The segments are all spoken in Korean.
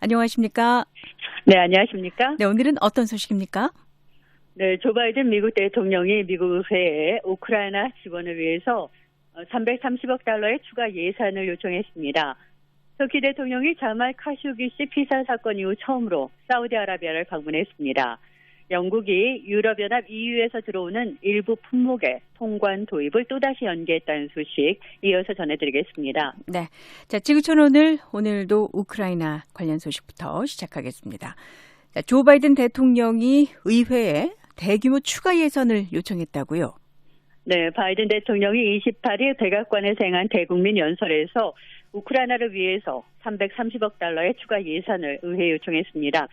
안녕하십니까? 네, 안녕하십니까? 네, 오늘은 어떤 소식입니까? 네, 조 바이든 미국 대통령이 미국 의회에 우크라이나 지원을 위해서 330억 달러의 추가 예산을 요청했습니다. 터키 대통령이 자말 카쇼기시 피살 사건 이후 처음으로 사우디아라비아를 방문했습니다. 영국이 유럽연합 EU에서 들어오는 일부 품목의 통관 도입을 또다시 연기했다는 소식 이어서 전해드리겠습니다. 네, 자, 지구촌 오늘도 우크라이나 관련 소식부터 시작하겠습니다. 자, 조 바이든 대통령이 의회에 대규모 추가 예산을 요청했다고요? 네, 바이든 대통령이 28일 백악관에서 행한 대국민 연설에서 우크라이나를 위해서 330억 달러의 추가 예산을 의회에 요청했습니다.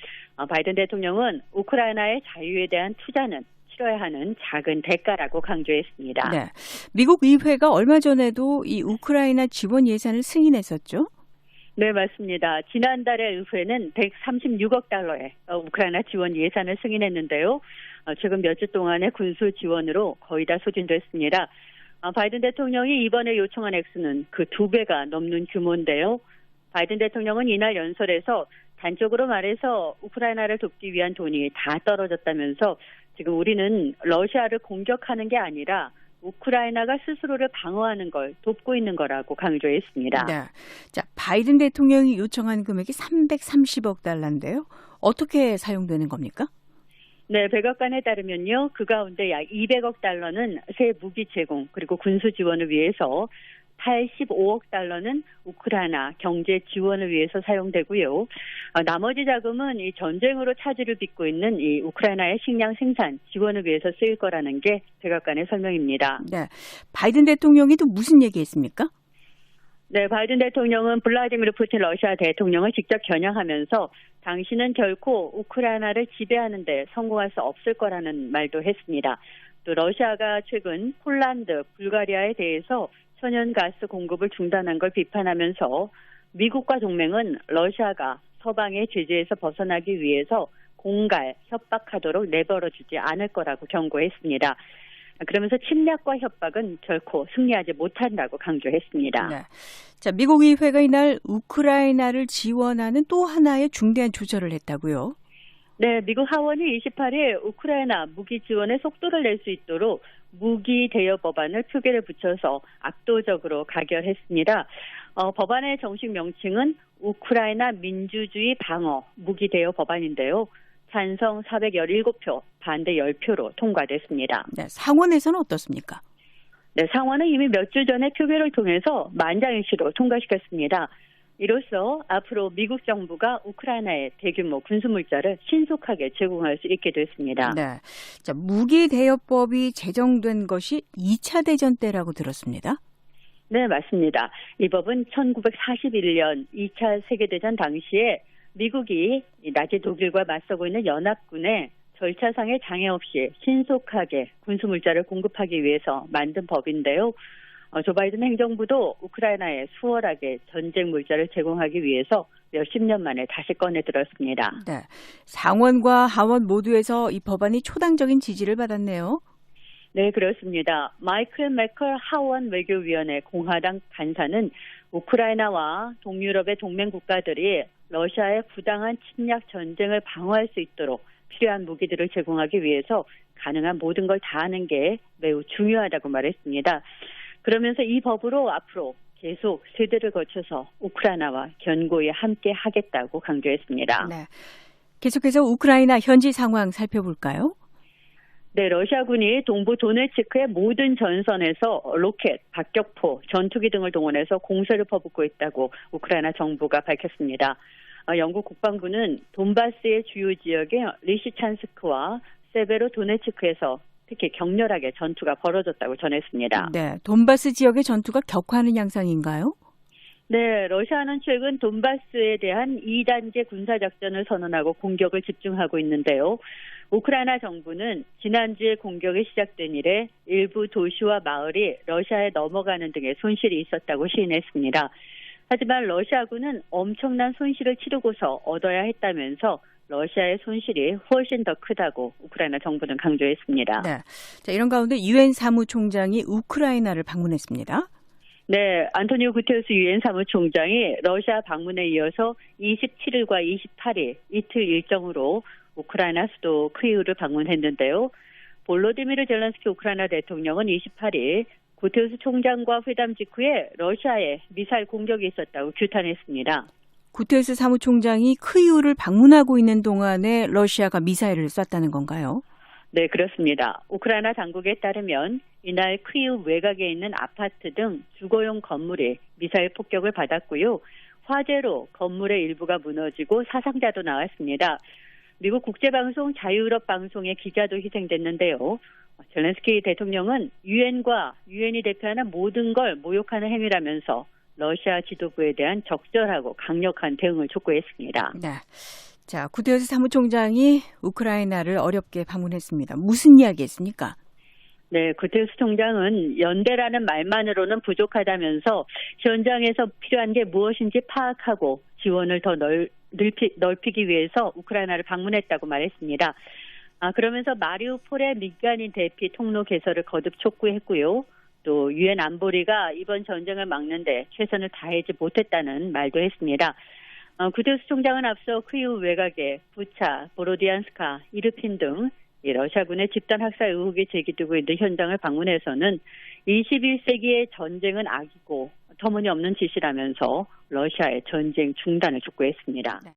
바이든 대통령은 우크라이나의 자유에 대한 투자는 치러야 하는 작은 대가라고 강조했습니다. 네, 미국 의회가 얼마 전에도 이 우크라이나 지원 예산을 승인했었죠? 네, 맞습니다. 지난달에 의회는 136억 달러의 우크라이나 지원 예산을 승인했는데요. 최근 몇 주 동안의 군수 지원으로 거의 다 소진됐습니다. 바이든 대통령이 이번에 요청한 액수는 그 2배가 넘는 규모인데요. 바이든 대통령은 이날 연설에서 단적으로 말해서 우크라이나를 돕기 위한 돈이 다 떨어졌다면서 지금 우리는 러시아를 공격하는 게 아니라 우크라이나가 스스로를 방어하는 걸 돕고 있는 거라고 강조했습니다. 네. 자, 바이든 대통령이 요청한 금액이 330억 달러인데요. 어떻게 사용되는 겁니까? 네, 백악관에 따르면요. 그 가운데 약 200억 달러는 새 무기 제공 그리고 군수 지원을 위해서 85억 달러는 우크라이나 경제 지원을 위해서 사용되고요. 나머지 자금은 이 전쟁으로 차질을 빚고 있는 이 우크라이나의 식량 생산 지원을 위해서 쓰일 거라는 게 백악관의 설명입니다. 네, 바이든 대통령이 또 무슨 얘기했습니까? 네, 바이든 대통령은 블라디미르 푸틴 러시아 대통령을 직접 겨냥하면서 당신은 결코 우크라이나를 지배하는 데 성공할 수 없을 거라는 말도 했습니다. 또 러시아가 최근 폴란드, 불가리아에 대해서 천연가스 공급을 중단한 걸 비판하면서 미국과 동맹은 러시아가 서방의 제재에서 벗어나기 위해서 공갈, 협박하도록 내버려두지 않을 거라고 경고했습니다. 그러면서 침략과 협박은 결코 승리하지 못한다고 강조했습니다. 네. 자, 미국 의회가 이날 우크라이나를 지원하는 또 하나의 중대한 조처를 했다고요? 네, 미국 하원이 28일 우크라이나 무기 지원에 속도를 낼 수 있도록 무기 대여 법안을 표결에 붙여서 압도적으로 가결했습니다. 법안의 정식 명칭은 우크라이나 민주주의 방어 무기 대여 법안인데요. 찬성 417표, 반대 10표로 통과됐습니다. 네, 상원에서는 어떻습니까? 네, 상원은 이미 몇 주 전에 표결을 통해서 만장일치로 통과시켰습니다. 이로써 앞으로 미국 정부가 우크라이나에 대규모 군수물자를 신속하게 제공할 수 있게 됐습니다. 네, 자, 무기 대여법이 제정된 것이 2차 대전 때라고 들었습니다. 네, 맞습니다. 이 법은 1941년 2차 세계대전 당시에 미국이 나치 독일과 맞서고 있는 연합군에 절차상의 장애 없이 신속하게 군수물자를 공급하기 위해서 만든 법인데요. 조 바이든 행정부도 우크라이나에 수월하게 전쟁 물자를 제공하기 위해서 몇십 년 만에 다시 꺼내 들었습니다. 네, 상원과 하원 모두에서 이 법안이 초당적인 지지를 받았네요. 네, 그렇습니다. 마이클 매컬 하원 외교위원회 공화당 간사는 우크라이나와 동유럽의 동맹 국가들이 러시아의 부당한 침략 전쟁을 방어할 수 있도록 필요한 무기들을 제공하기 위해서 가능한 모든 걸 다하는 게 매우 중요하다고 말했습니다. 그러면서 이 법으로 앞으로 계속 세대를 거쳐서 우크라이나와 견고히 함께 하겠다고 강조했습니다. 네, 계속해서 우크라이나 현지 상황 살펴볼까요? 네, 러시아군이 동부 도네츠크의 모든 전선에서 로켓, 박격포, 전투기 등을 동원해서 공세를 퍼붓고 있다고 우크라이나 정부가 밝혔습니다. 영국 국방부는 돈바스의 주요 지역의 리시찬스크와 세베로도네츠크에서 특히 격렬하게 전투가 벌어졌다고 전했습니다. 네, 돈바스 지역의 전투가 격화하는 양상인가요? 네, 러시아는 최근 돈바스에 대한 2단계 군사작전을 선언하고 공격을 집중하고 있는데요. 우크라이나 정부는 지난주에 공격이 시작된 이래 일부 도시와 마을이 러시아에 넘어가는 등의 손실이 있었다고 시인했습니다. 하지만 러시아군은 엄청난 손실을 치르고서 얻어야 했다면서 러시아의 손실이 훨씬 더 크다고 우크라이나 정부는 강조했습니다. 네, 자, 이런 가운데 유엔 사무총장이 우크라이나를 방문했습니다. 네, 안토니오 구테르스 유엔 사무총장이 러시아 방문에 이어서 27일과 28일 이틀 일정으로 우크라이나 수도 키이우를 방문했는데요. 볼로디미르 젤렌스키 우크라이나 대통령은 28일 구테르스 총장과 회담 직후에 러시아에 미사일 공격이 있었다고 규탄했습니다. 구테르스 사무총장이 키이우를 방문하고 있는 동안에 러시아가 미사일을 쐈다는 건가요? 네, 그렇습니다. 우크라이나 당국에 따르면 이날 키이우 외곽에 있는 아파트 등 주거용 건물이 미사일 폭격을 받았고요. 화재로 건물의 일부가 무너지고 사상자도 나왔습니다. 미국 국제방송 자유유럽 방송의 기자도 희생됐는데요. 젤렌스키 대통령은 유엔과 유엔이 대표하는 모든 걸 모욕하는 행위라면서 러시아 지도부에 대한 적절하고 강력한 대응을 촉구했습니다. 네. 자, 구테르스 사무총장이 우크라이나를 어렵게 방문했습니다. 무슨 이야기 했습니까? 네, 구테르스 총장은 연대라는 말만으로는 부족하다면서 현장에서 필요한 게 무엇인지 파악하고 지원을 더 넓히기 위해서 우크라이나를 방문했다고 말했습니다. 그러면서 마리우폴의 민간인 대피 통로 개설을 거듭 촉구했고요. 또 유엔 안보리가 이번 전쟁을 막는데 최선을 다하지 못했다는 말도 했습니다. 구테르스 총장은 앞서 키이우 외곽에 부차, 보로디안스카, 이르핀 등 러시아군의 집단 학살 의혹이 제기되고 있는 현장을 방문해서는 21세기의 전쟁은 악이고 터무니없는 짓이라면서 러시아의 전쟁 중단을 촉구했습니다. 네.